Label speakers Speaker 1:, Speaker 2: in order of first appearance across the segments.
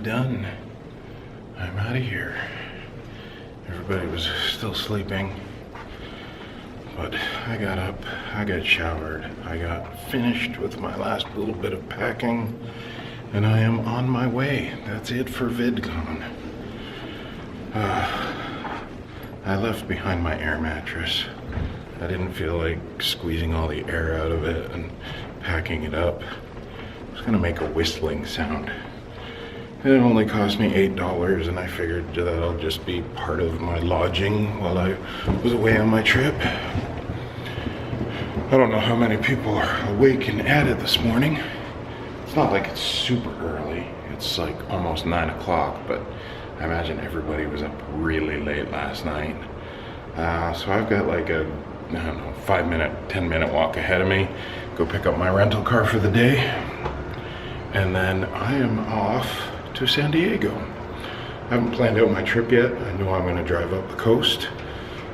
Speaker 1: done. I'm out of here. Everybody was still sleeping, but I got up, I got showered, I got finished with my last little bit of packing, and I am on my way. That's it for VidCon. I left behind my air mattress. I didn't feel like squeezing all the air out of it and packing it up. It was gonna make a whistling sound. It only cost me $8, and I figured that'll just be part of my lodging while I was away on my trip. I don't know how many people are awake and at it this morning. It's not like it's super early. It's like almost 9 o'clock, but I imagine everybody was up really late last night. So I've got like a, I don't know, 5-minute, 10-minute walk ahead of me. Go pick up my rental car for the day. And then I am off to San Diego. I haven't planned out my trip yet. I know I'm gonna drive up the coast.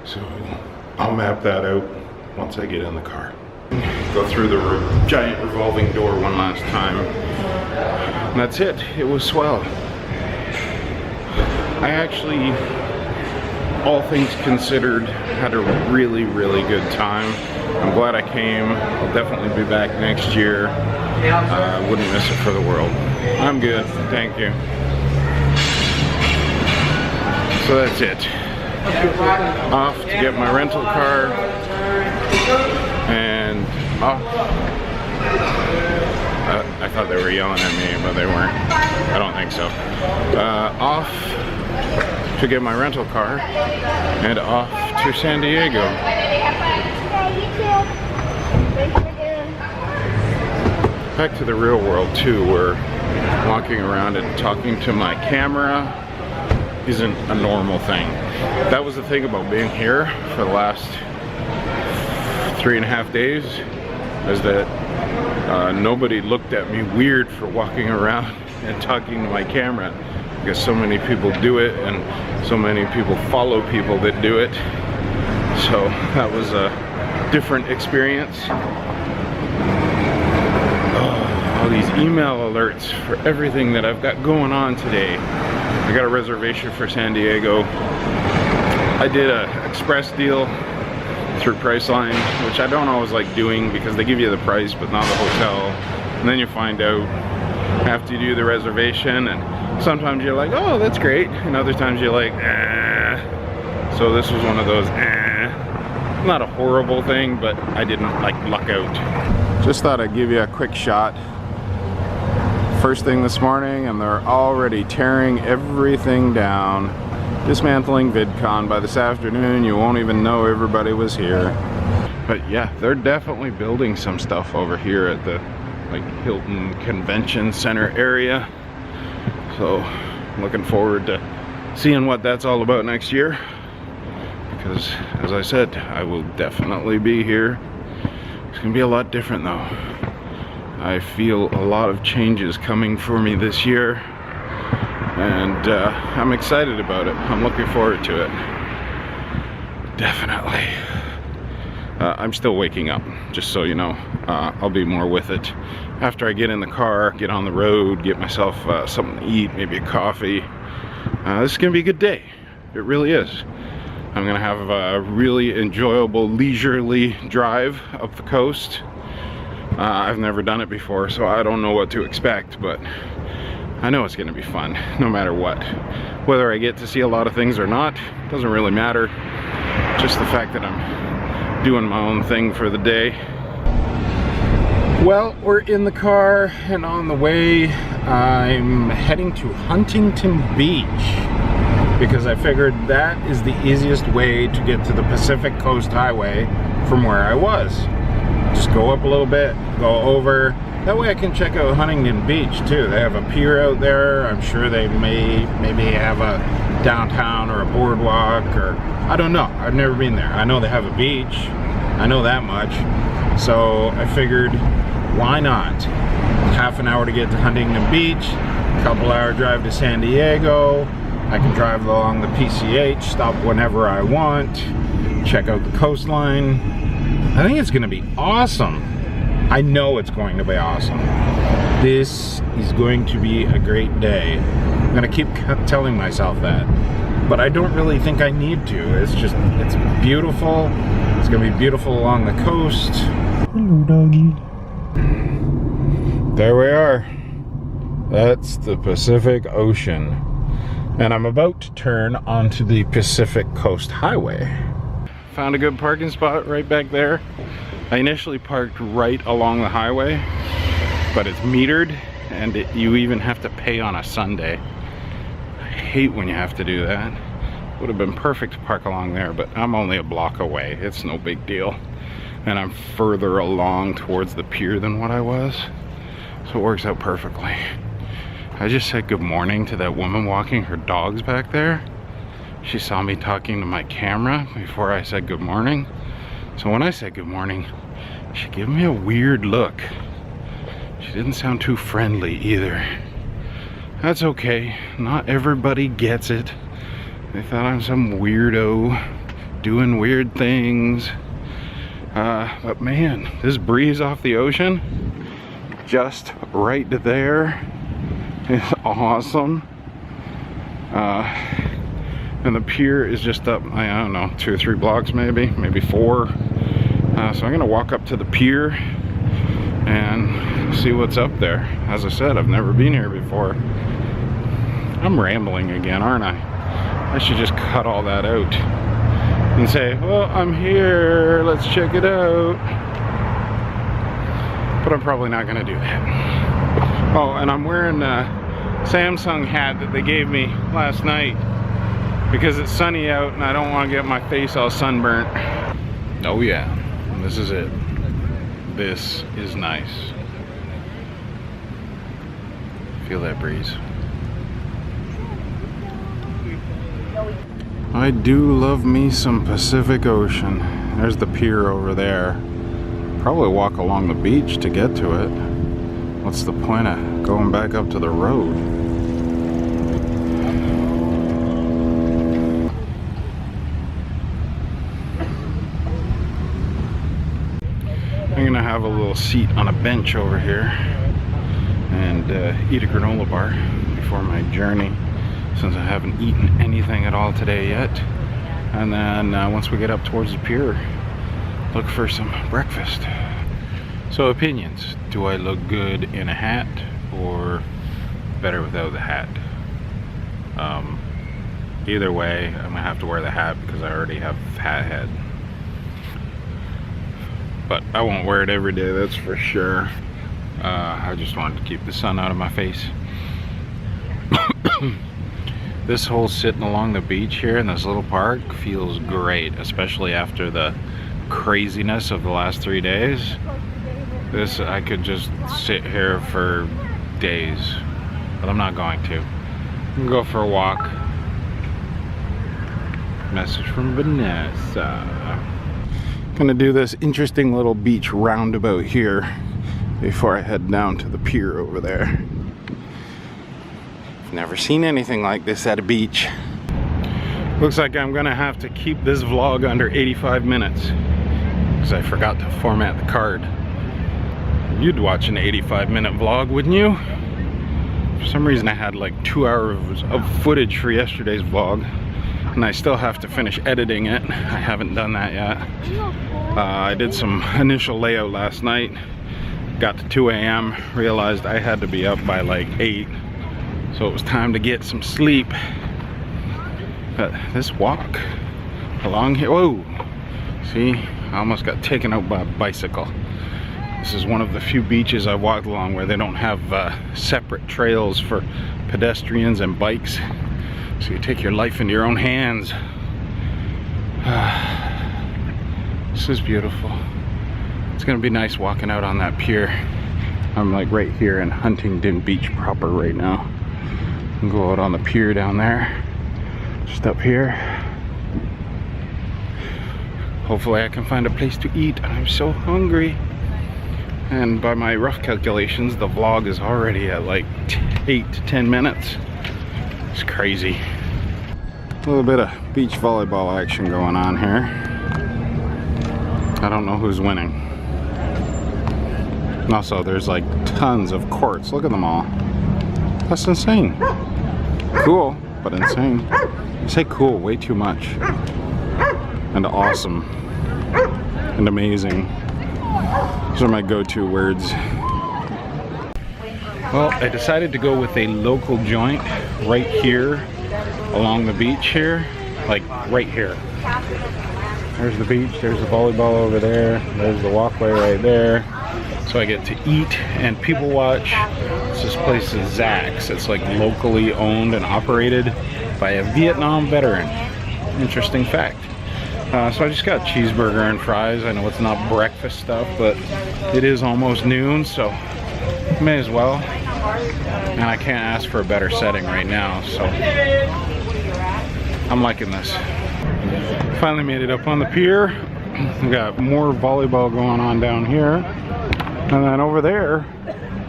Speaker 1: So I'll map that out once I get in the car. Go through the giant revolving door one last time. And that's it. It was swell. I actually, all things considered, had a really, really good time. I'm glad I came. I'll definitely be back next year. Wouldn't miss it for the world. I'm good, thank you. So that's it. Off to get my rental car and off. I thought they were yelling at me, but they weren't. I don't think so. Off to get my rental car and off to San Diego. Back to the real world too, where walking around and talking to my camera isn't a normal thing. That was the thing about being here for the last 3.5 days, is that nobody looked at me weird for walking around and talking to my camera, because so many people do it and so many people follow people that do it. So that was a different experience. All these email alerts for everything that I've got going on today. I got a reservation for San Diego. I did an express deal through Priceline, which I don't always like doing because they give you the price but not the hotel, and then you find out after you do the reservation, and sometimes you're like, oh, that's great, and other times you're like, eh. So this was one of those not a horrible thing, but I didn't like luck out. Just thought I'd give you a quick shot. First thing this morning, and they're already tearing everything down, dismantling VidCon. By this afternoon you won't even know everybody was here. But yeah, they're definitely building some stuff over here at the Hilton Convention Center area, so I'm looking forward to seeing what that's all about next year, because as I said, I will definitely be here. It's gonna be a lot different though. I feel a lot of changes coming for me this year, and I'm excited about it. I'm looking forward to it. Definitely. I'm still waking up, just so you know. I'll be more with it after I get in the car, get on the road, get myself something to eat, maybe a coffee. This is gonna be a good day. It really is. I'm gonna have a really enjoyable, leisurely drive up the coast. I've never done it before, so I don't know what to expect, but I know it's gonna be fun, no matter what. Whether I get to see a lot of things or not, doesn't really matter. Just the fact that I'm doing my own thing for the day. Well, we're in the car and on the way. I'm heading to Huntington Beach, because I figured that is the easiest way to get to the Pacific Coast Highway from where I was. Just go up a little bit, go over. That way I can check out Huntington Beach too. They have a pier out there. I'm sure they maybe have a downtown or a boardwalk, or I don't know. I've never been there. I know they have a beach. I know that much. So I figured, why not? Half an hour to get to Huntington Beach, couple-hour drive to San Diego. I can drive along the PCH, stop whenever I want, check out the coastline. I think it's gonna be awesome. I know it's going to be awesome. This is going to be a great day. I'm gonna keep telling myself that. But I don't really think I need to. It's beautiful. It's gonna be beautiful along the coast. Hello, doggy. There we are. That's the Pacific Ocean. And I'm about to turn onto the Pacific Coast Highway. Found a good parking spot right back there. I initially parked right along the highway, but it's metered, and you even have to pay on a Sunday. I hate when you have to do that. Would have been perfect to park along there, but I'm only a block away. It's no big deal. And I'm further along towards the pier than what I was, so it works out perfectly. I just said good morning to that woman walking her dogs back there. She saw me talking to my camera before I said good morning. So when I said good morning, she gave me a weird look. She didn't sound too friendly either. That's okay, not everybody gets it. They thought I'm some weirdo doing weird things. But man, this breeze off the ocean, just right there, is awesome. And the pier is just up, I don't know, 2 or 3 blocks maybe 4. So I'm gonna walk up to the pier and see what's up there. As I said, I've never been here before. I'm rambling again, aren't I? I should just cut all that out and say, well, I'm here, let's check it out. But I'm probably not gonna do that. Oh, and I'm wearing a Samsung hat that they gave me last night because it's sunny out and I don't want to get my face all sunburnt. Oh yeah, this is it. This is nice. Feel that breeze. I do love me some Pacific Ocean. There's the pier over there. Probably walk along the beach to get to it. What's the point of going back up to the road? I'm gonna have a little seat on a bench over here and eat a granola bar before my journey, since I haven't eaten anything at all today yet. And then once we get up towards the pier, look for some breakfast. So opinions, do I look good in a hat or better without the hat? Either way, I'm gonna have to wear the hat because I already have hat head. But I won't wear it every day, that's for sure. I just wanted to keep the sun out of my face. This whole sitting along the beach here in this little park feels great, especially after the craziness of the last 3 days. This, I could just sit here for days, but I'm not going to. I'm gonna go for a walk. Message from Vanessa. Gonna do this interesting little beach roundabout here before I head down to the pier over there. I've never seen anything like this at a beach. Looks like I'm gonna have to keep this vlog under 85 minutes because I forgot to format the card. You'd watch an 85-minute vlog, wouldn't you? For some reason I had like 2 hours of footage for yesterday's vlog, and I still have to finish editing it. I haven't done that yet. I did some initial layout last night, got to 2 a.m, realized I had to be up by like 8, so it was time to get some sleep. But this walk along here, whoa, see, I almost got taken out by a bicycle. This is one of the few beaches I walked along where they don't have separate trails for pedestrians and bikes. So you take your life into your own hands. This is beautiful. It's gonna be nice walking out on that pier. I'm like right here in Huntington Beach proper right now. And go out on the pier down there. Just up here. Hopefully I can find a place to eat. I'm so hungry. And by my rough calculations, the vlog is already at like 8 to 10 minutes. It's crazy. A little bit of beach volleyball action going on here. I don't know who's winning. And also, there's like tons of courts. Look at them all. That's insane. Cool, but insane. I say cool way too much. And awesome. And amazing. Those are my go-to words. Well, I decided to go with a local joint right here along the beach here. Like right here. There's the beach, there's the volleyball over there, there's the walkway right there. So I get to eat and people watch. This place is Zach's. It's like locally owned and operated by a Vietnam veteran. Interesting fact. So I just got cheeseburger and fries. I know it's not breakfast stuff, but it is almost noon, so may as well. And I can't ask for a better setting right now, so I'm liking this. Finally made it up on the pier. We got more volleyball going on down here. And then over there,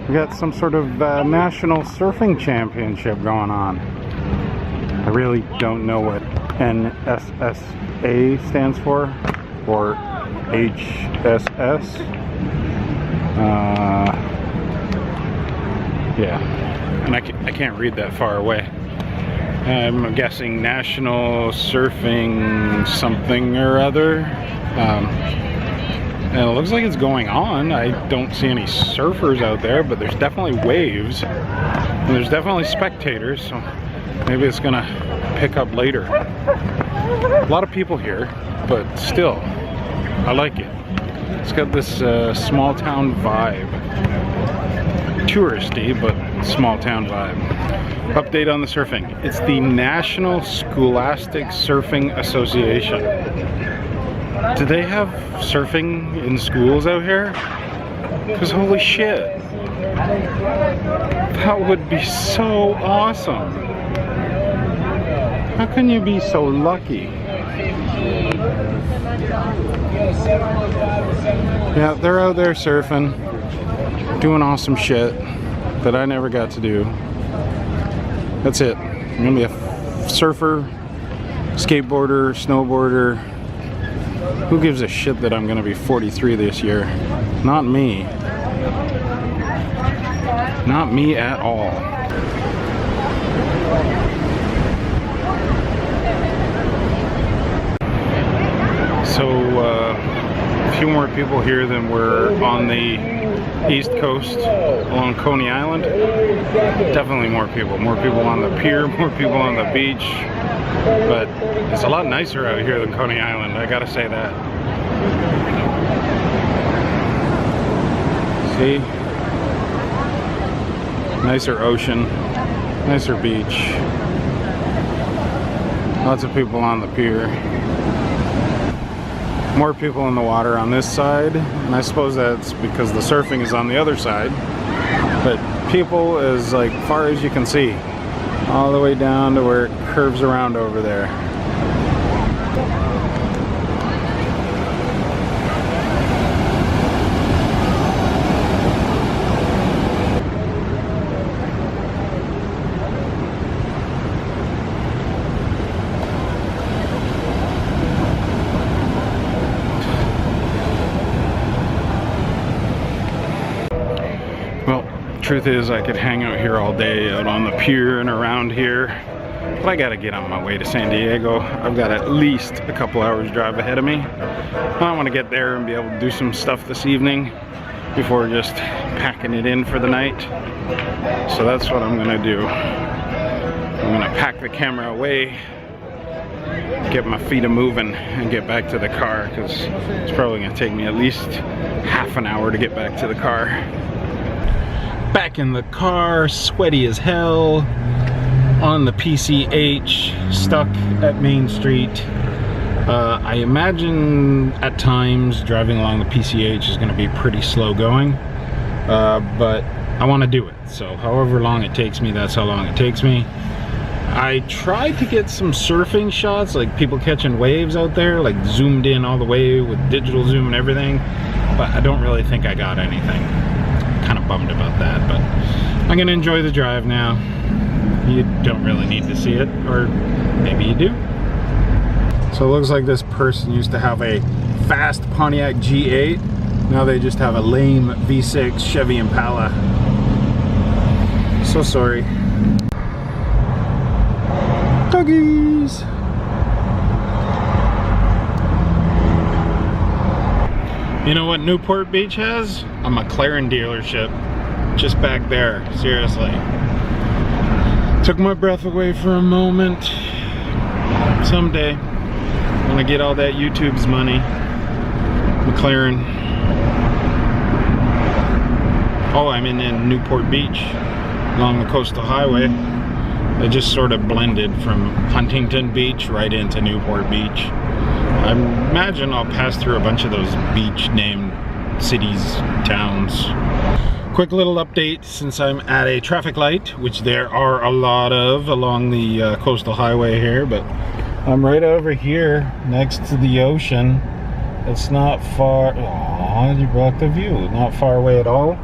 Speaker 1: we got some sort of national surfing championship going on. I really don't know what NSSA stands for, or HSS. Yeah, and I can't read that far away. I'm guessing National Surfing something or other. And it looks like it's going on. I don't see any surfers out there, but there's definitely waves. And there's definitely spectators, so maybe it's gonna pick up later. A lot of people here, but still, I like it. It's got this small town vibe. Touristy, but small town vibe. Update on the surfing. It's the National Scholastic Surfing Association. Do they have surfing in schools out here? Because holy shit. That would be so awesome. How can you be so lucky? Yeah, they're out there surfing, doing awesome shit that I never got to do. That's it. I'm gonna be a surfer, skateboarder, snowboarder. Who gives a shit that I'm gonna be 43 this year? Not me. Not me at all. So, a few more people here than were on the East Coast along Coney Island. Definitely more people. More people on the pier, more people on the beach. But it's a lot nicer out here than Coney Island, I gotta say that. See? Nicer ocean, nicer beach. Lots of people on the pier. More people in the water on this side, and I suppose that's because the surfing is on the other side. But people as like far as you can see, all the way down to where it curves around over there. Truth is, I could hang out here all day out on the pier and around here, but I gotta get on my way to San Diego. I've got at least a couple hours drive ahead of me. I want to get there and be able to do some stuff this evening before just packing it in for the night. So that's what I'm gonna do. I'm gonna pack the camera away, get my feet a-moving, and get back to the car, because it's probably gonna take me at least half an hour to get back to the car. Back in the car, sweaty as hell, on the PCH, stuck at Main Street. I imagine at times driving along the PCH is going to be pretty slow going, but I want to do it. So however long it takes me, that's how long it takes me. I tried to get some surfing shots, like people catching waves out there, like zoomed in all the way with digital zoom and everything, but I don't really think I got anything. Kind of bummed about that, but I'm gonna enjoy the drive now. You don't really need to see it, or maybe you do. So it looks like this person used to have a fast Pontiac G8. Now they just have a lame V6 Chevy Impala. So sorry. Doggies! You know what Newport Beach has? A McLaren dealership. Just back there, seriously. Took my breath away for a moment. Someday, when I get all that YouTube's money, McLaren. Oh, I'm in Newport Beach, along the coastal highway. I just sort of blended from Huntington Beach right into Newport Beach. I imagine I'll pass through a bunch of those beach-named cities, towns. Quick little update, since I'm at a traffic light, which there are a lot of along the coastal highway here, but I'm right over here next to the ocean. It's not far. Oh, you blocked the view. Not far away at all.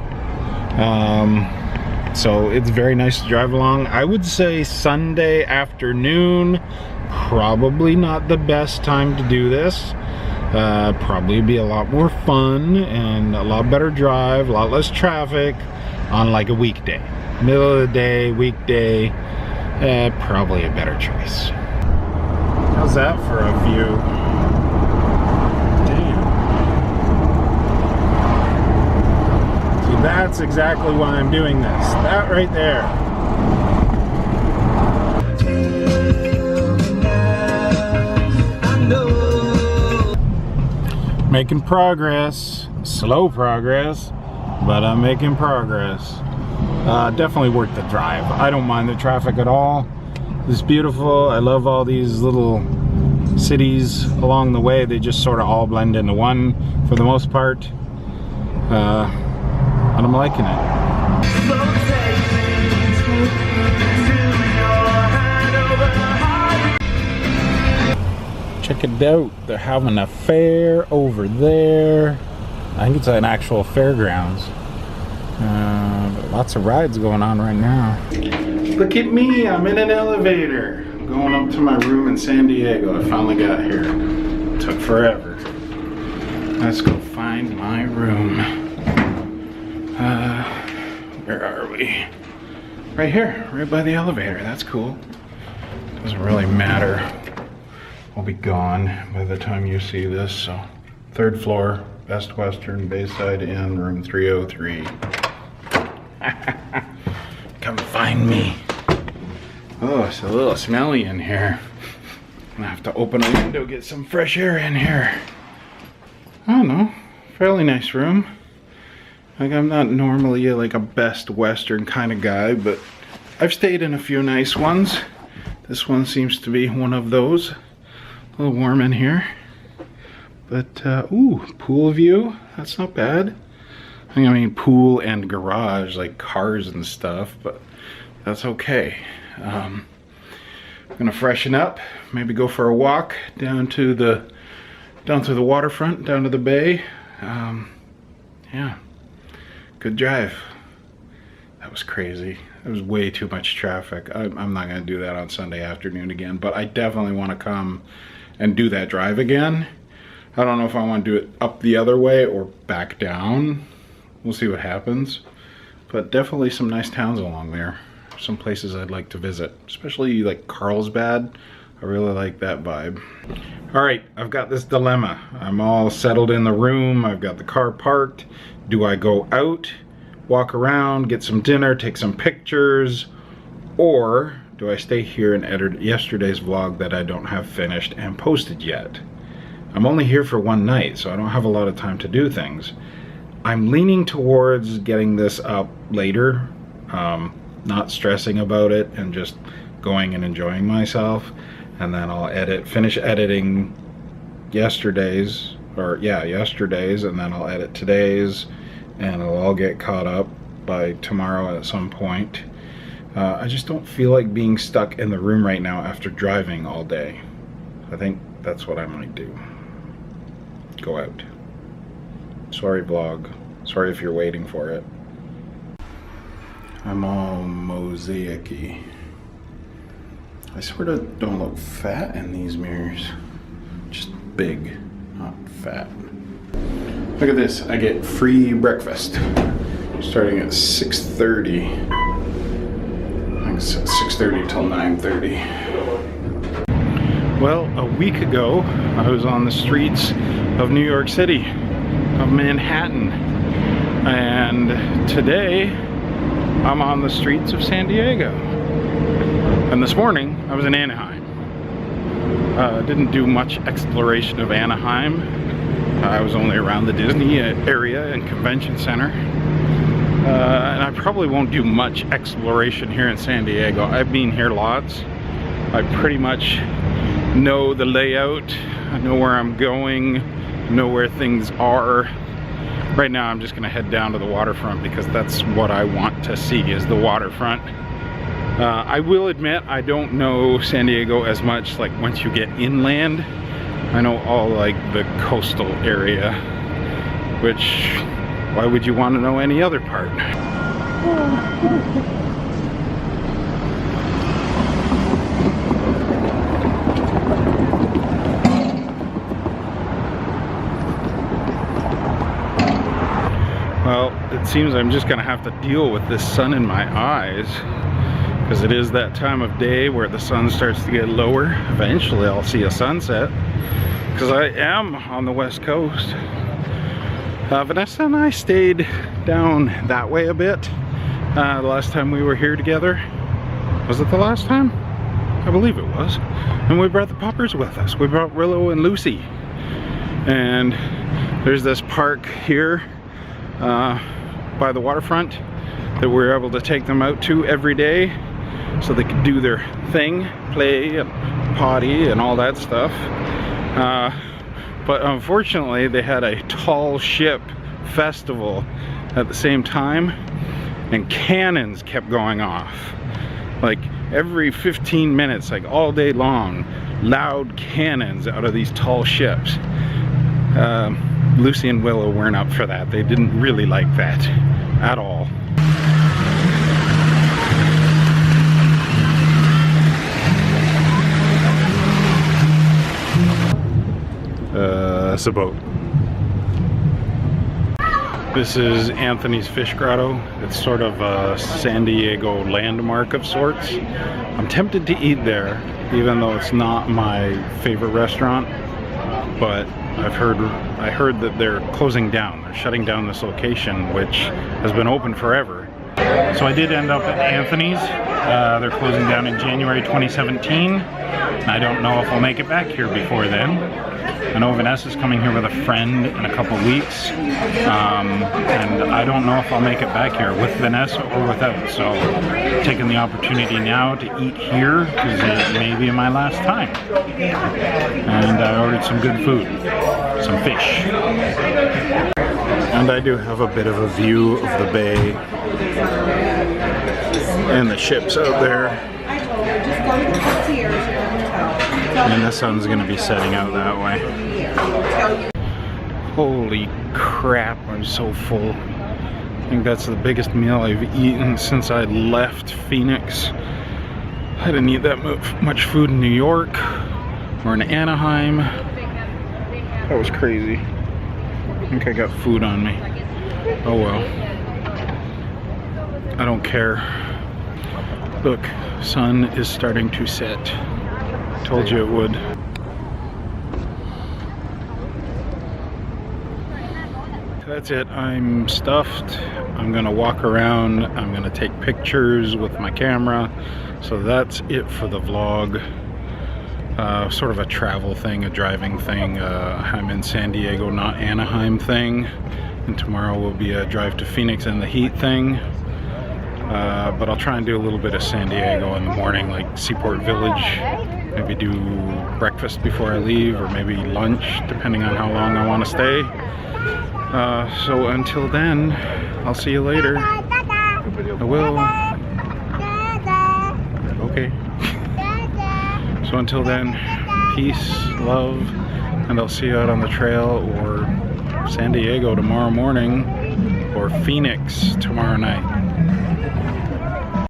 Speaker 1: So it's very nice to drive along. I would say Sunday afternoon, probably not the best time to do this. Probably be a lot more fun and a lot better drive, a lot less traffic on like a weekday. Middle of the day, weekday, probably a better choice. How's that for a view? Damn. See, that's exactly why I'm doing this. That right there. Making progress, slow progress, but I'm making progress. Definitely worth the drive. I don't mind the traffic at all. It's beautiful. I love all these little cities along the way. They just sort of all blend into one for the most part. And I'm liking it. Check it out, they're having a fair over there. I think it's an actual fairgrounds. But lots of rides going on right now. Look at me, I'm in an elevator. I'm going up to my room in San Diego. I finally got here. It took forever. Let's go find my room. Where are we? Right here, right by the elevator. That's cool. Doesn't really matter. I'll be gone by the time you see this, so. 3rd floor, Best Western, Bayside Inn, room 303. Come find me. Oh, it's a little smelly in here. I'm gonna have to open a window, get some fresh air in here. I don't know, fairly nice room. Like, I'm not normally like a Best Western kind of guy, but I've stayed in a few nice ones. This one seems to be one of those. A little warm in here, but ooh, pool view, that's not bad. I mean, pool and garage, like cars and stuff, but that's okay. I'm gonna freshen up, maybe go for a walk down to the waterfront, down to the bay. Yeah, good drive. That was crazy. There was way too much traffic. I'm not gonna do that on Sunday afternoon again, but I definitely want to come and do that drive again. I don't know if I want to do it up the other way or back down. We'll see what happens. But definitely some nice towns along there. Some places I'd like to visit, especially like Carlsbad. I really like that vibe. All right, I've got this dilemma. I'm all settled in the room. I've got the car parked. Do I go out, walk around, get some dinner, take some pictures, or do I stay here and edit yesterday's vlog that I don't have finished and posted yet? I'm only here for one night, so I don't have a lot of time to do things. I'm leaning towards getting this up later, not stressing about it and just going and enjoying myself. And then I'll finish editing yesterday's, and then I'll edit today's, and it'll all get caught up by tomorrow at some point. I just don't feel like being stuck in the room right now after driving all day. I think that's what I might do. Go out. Sorry, vlog. Sorry if you're waiting for it. I'm all mosaic-y. I sort of don't look fat in these mirrors. Just big, not fat. Look at this, I get free breakfast. Starting at 6:30. I think it's 6:30 till 9:30. Well, a week ago, I was on the streets of New York City, of Manhattan, and today I'm on the streets of San Diego. And this morning, I was in Anaheim. Didn't do much exploration of Anaheim. I was only around the Disney area and convention center. And I probably won't do much exploration here in San Diego. I've been here lots. I pretty much know the layout, I know where I'm going, I know where things are. Right now I'm just gonna head down to the waterfront because that's what I want to see, is the waterfront. I will admit I don't know San Diego as much, like once you get inland. I know all like the coastal area, which, why would you want to know any other part? Well, it seems I'm just gonna have to deal with this sun in my eyes, because it is that time of day where the sun starts to get lower. Eventually I'll see a sunset, because I am on the West Coast. Vanessa and I stayed down that way a bit the last time we were here together. Was it the last time? I believe it was. And we brought the puppers with us. We brought Willow and Lucy. And there's this park here by the waterfront that we're able to take them out to every day so they could do their thing, play and potty and all that stuff. But unfortunately they had a tall ship festival at the same time, and cannons kept going off like every 15 minutes, like all day long. Loud cannons out of these tall ships. Lucy and Willow weren't up for that. They didn't really like that at all. It's a boat. This is Anthony's Fish Grotto. It's sort of a San Diego landmark of sorts. I'm tempted to eat there, even though it's not my favorite restaurant. But I heard that they're closing down. They're shutting down this location, which has been open forever. So I did end up at Anthony's. They're closing down in January 2017. I don't know if I'll make it back here before then. I know Vanessa's coming here with a friend in a couple weeks, and I don't know if I'll make it back here with Vanessa or without, so taking the opportunity now to eat here because it may be my last time. And I ordered some good food, some fish. And I do have a bit of a view of the bay and the ships out there. And the sun's gonna be setting out that way. Holy crap, I'm so full. I think that's the biggest meal I've eaten since I left Phoenix. I didn't eat that much food in New York or in Anaheim. That was crazy. I think I got food on me. Oh well. I don't care. Look, sun is starting to set. Told you it would. That's it. I'm stuffed. I'm gonna walk around. I'm gonna take pictures with my camera. So that's it for the vlog. Sort of a travel thing, a driving thing. I'm in San Diego, not Anaheim thing. And tomorrow will be a drive to Phoenix and the heat thing. But I'll try and do a little bit of San Diego in the morning, like Seaport Village. Maybe do breakfast before I leave, or maybe lunch, depending on how long I want to stay. So until then, I'll see you later. I will. Okay. So until then, peace, love, and I'll see you out on the trail, or San Diego tomorrow morning, or Phoenix tomorrow night.